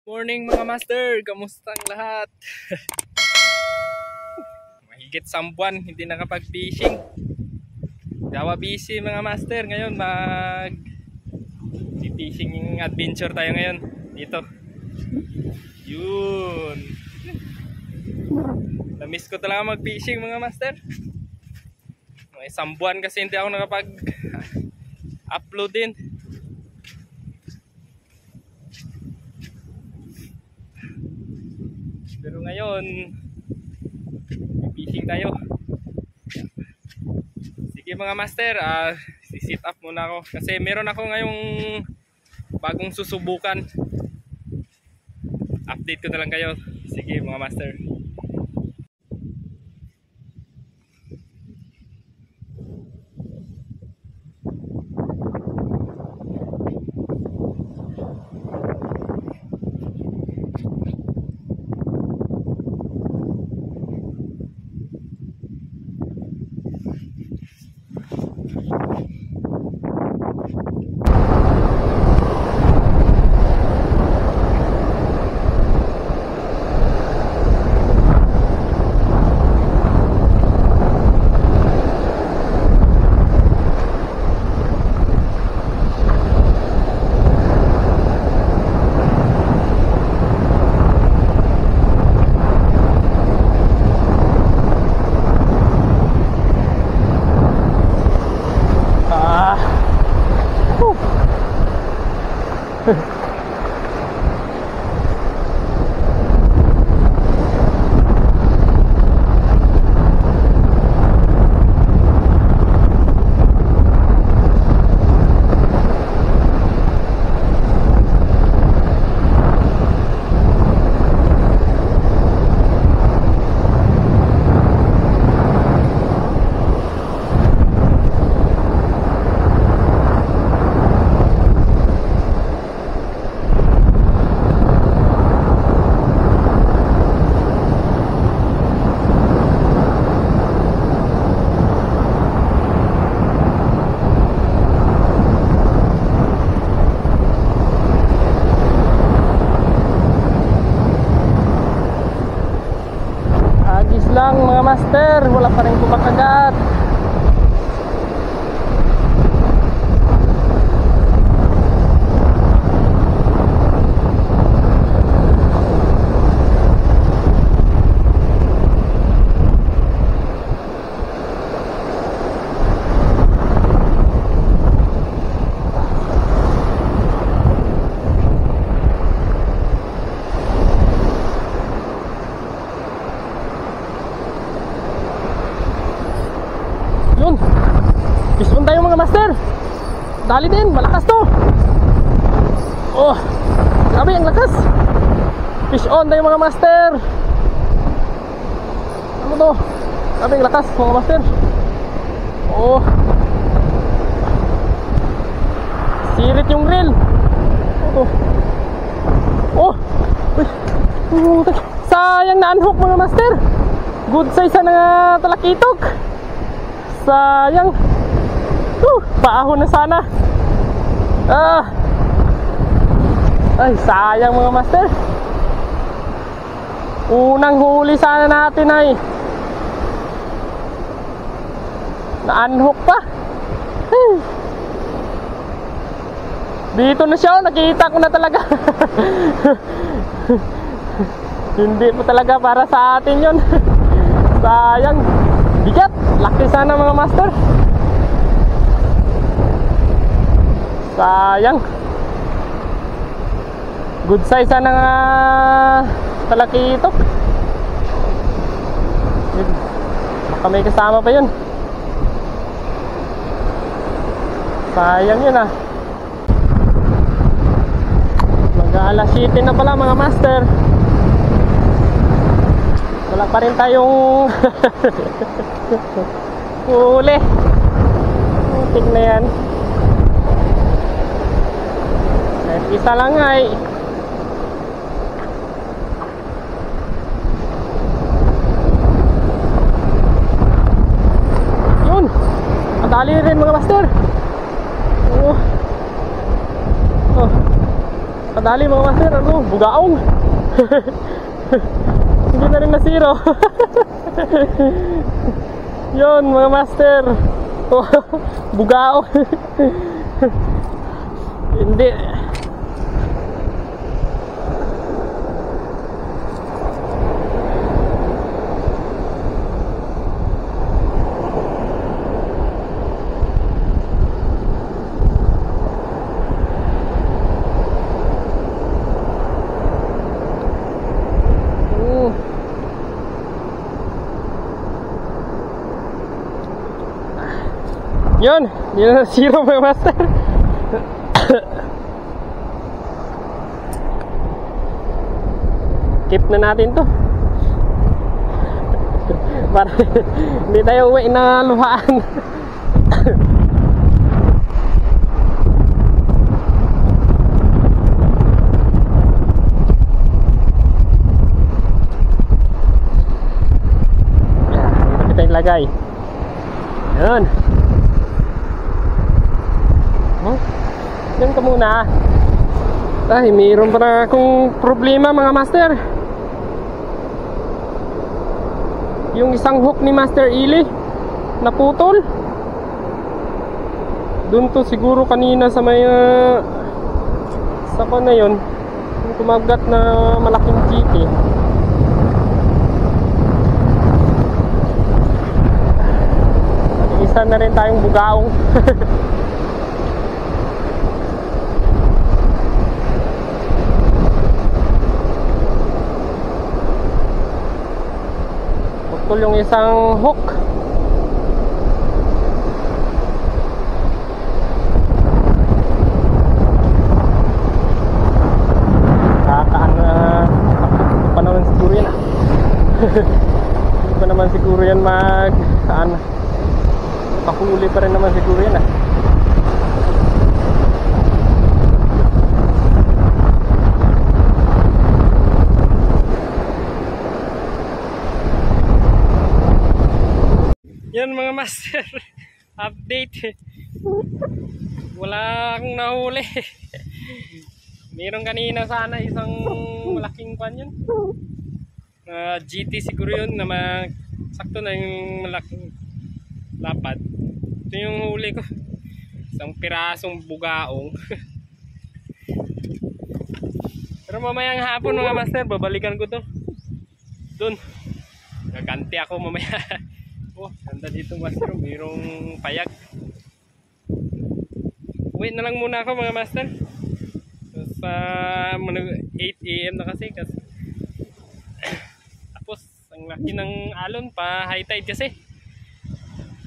Morning mga master, kamusta ang lahat? Mahigit 1 buwan hindi nakapag-fishing. Dawa busy mga master, ngayon fishing adventure tayo ngayon dito. Yun. Na-miss ko talaga mag-fishing mga master. May 1 buwan kasi hindi ako nakapag-upload din. Pero ngayon fishing tayo. Sige mga master, si-sit up muna ako kasi meron ako ngayong bagong susubukan. Update ko na lang kayo. Sige mga master. Lang mga master, wala pa rin kumakagat. Yun, fish on tayo mga master. Dali din, malakas to. Oh, grabe ang lakas. Fish on tayo mga master. Ano to? Grabe ang lakas mga master. Oh, sirit yung reel. Oh, oh, sayang na unhook mga master. Good size na talakitok. Sayang. Paahon na sana. Ay, sayang mga master. Unang huli sana natin ay na-unhook pa. Dito na siya, nakita ko na talaga. Hindi po talaga para sa atin yun. Sayang. Bigat, laki sana mga master. Sayang. Good size sana nga talakitok. Baka may kasama pa yun. Sayang yun ah. Mag-alas 7 na pala mga master. Wala pa rin tayong huli. Putik na yan. Kahit isa lang ay yun, madali rin mga master. nakadali mga master. Ano, bugaong. Hindi na rin na zero. Yun mga master. Bugaong. Hindi. Yun, yun na zero mga master. Keep na natin to. Para hindi tayo uwi na luhaan. Dito kita ilagay. Yun. Yan ka muna. Ay, mayroon pa na akong problema mga master. Yung isang hook ni Master Ili naputol. Doon to siguro kanina sa may sa ko na yun, yung kumagat na malaking GT. Isa na rin tayong bugaong. Yung isang hook. Pa naman siguro yan. Hindi pa naman siguro yan pakuli pa rin naman siguro yan . Yan mga master, update. Wala akong nahuli. Meron kanina sana isang malaking pan yun. GT siguro yun na sakto na yung malaking lapad. Ito yung huli ko. Isang pirasong bugaong. Pero mamayang hapon mga master, babalikan ko to. Doon. Gaganti ako mamaya. Oh, ganda dito master, mayroong payag. Wait na lang muna ako mga master. Sa 8 AM na kasi. Tapos ang laki ng alon pa, high tide kasi.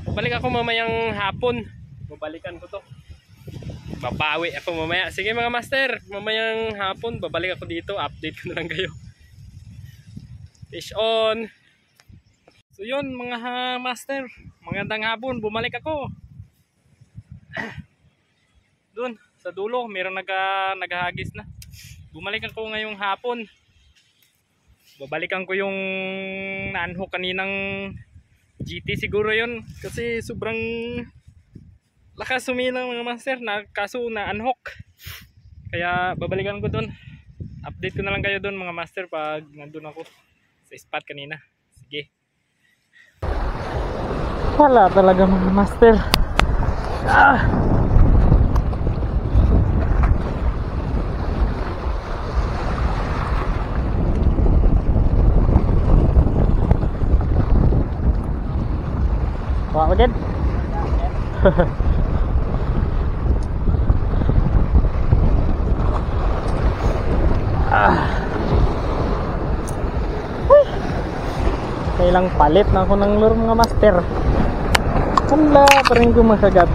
Babalik ako mamayang hapon. Babalikan ko to. Babawi ako mamaya. Sige mga master, mamayang hapon babalik ako dito, update ko na lang kayo. Fish on. So yun mga master, magandang hapon, bumalik ako. Doon sa dulo, meron naghahagis na. Bumalik ako ngayong hapon. Babalikan ko yung na-unhook kaninang GT siguro yun. Kasi sobrang lakas sumilang mga master, kaso na-unhook. Kaya babalikan ko doon. Update ko na lang kayo doon mga master pag nandun ako sa spot kanina. Sige. Wala talaga mga master. Wala ko din. Kailang palit na ako ng lure mga master. Wala pa rin kumakagat.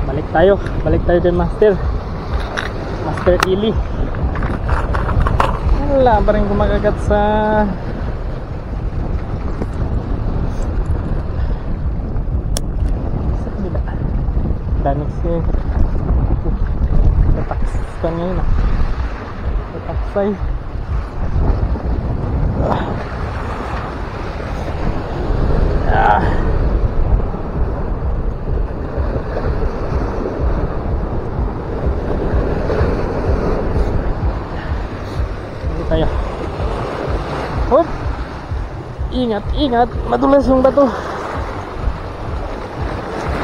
Balik tayo din master. Master Ili. Wala pa rin kumakagat sa kabila. Danis yun. Tataksan ngayon ah. Tataksay. Ingat, ingat. Madulas yung bato.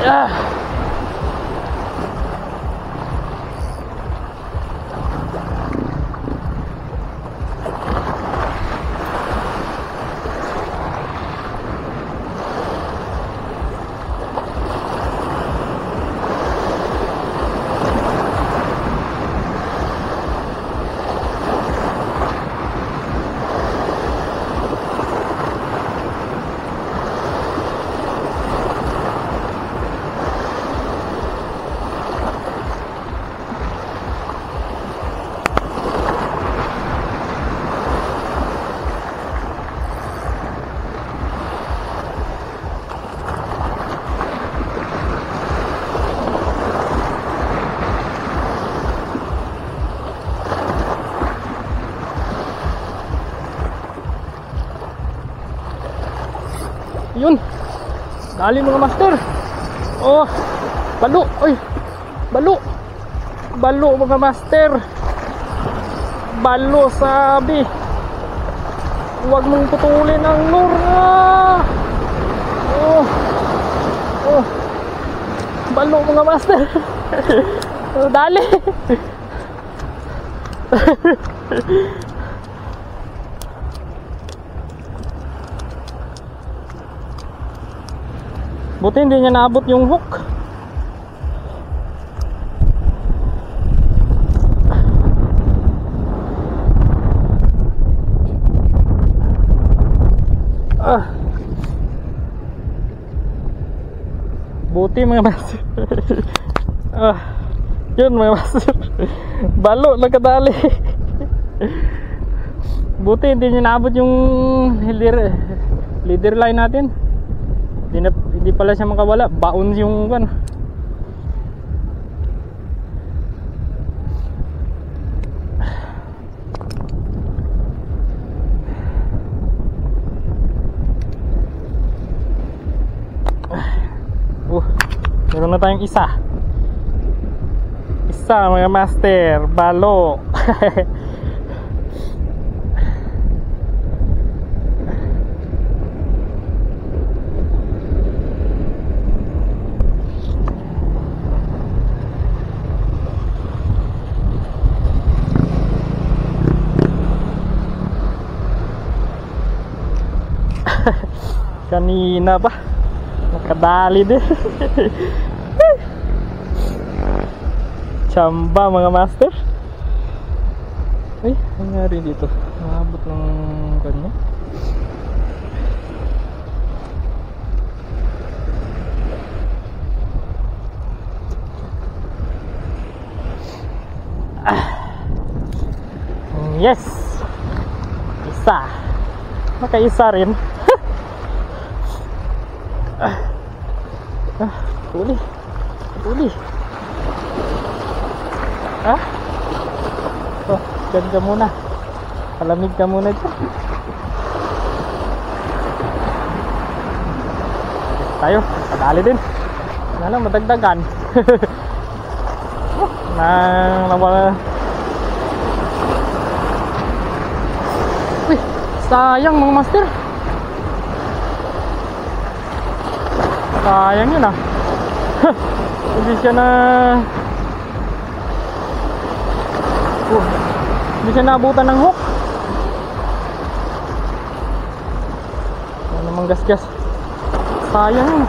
Ah. Yun. Dali mga master. Oh, balo. Oy. Balo. Balo mga master. Balo sabi. Huwag mong putulin ang lure. Oh. Oh. Balo mga master. Dali. Buti hindi niya naabot yung hook. Buti mga master. Yun mga master. Balo nagkadali. Buti hindi niya naabot yung leader line natin. Hindi pala siya makawala. Baon yung kan. Meron na tayong isa. Isa mga master. Balo. Kanina ba nakadali din. Chamba mga master. Ay, nangyari dito. Nakabot ng kanya. Yes. Isa. Makaisa rin. Huli. Huli. Oh, dyan ka muna. Palamig ka muna dyan. Tayo, padali din. Ano, madagdagan. Nawala. Uy, sayang mga master. Sayang yun hindi siya na hindi siya naabutan ng hook. Ano namang gasgas. Sayang yun.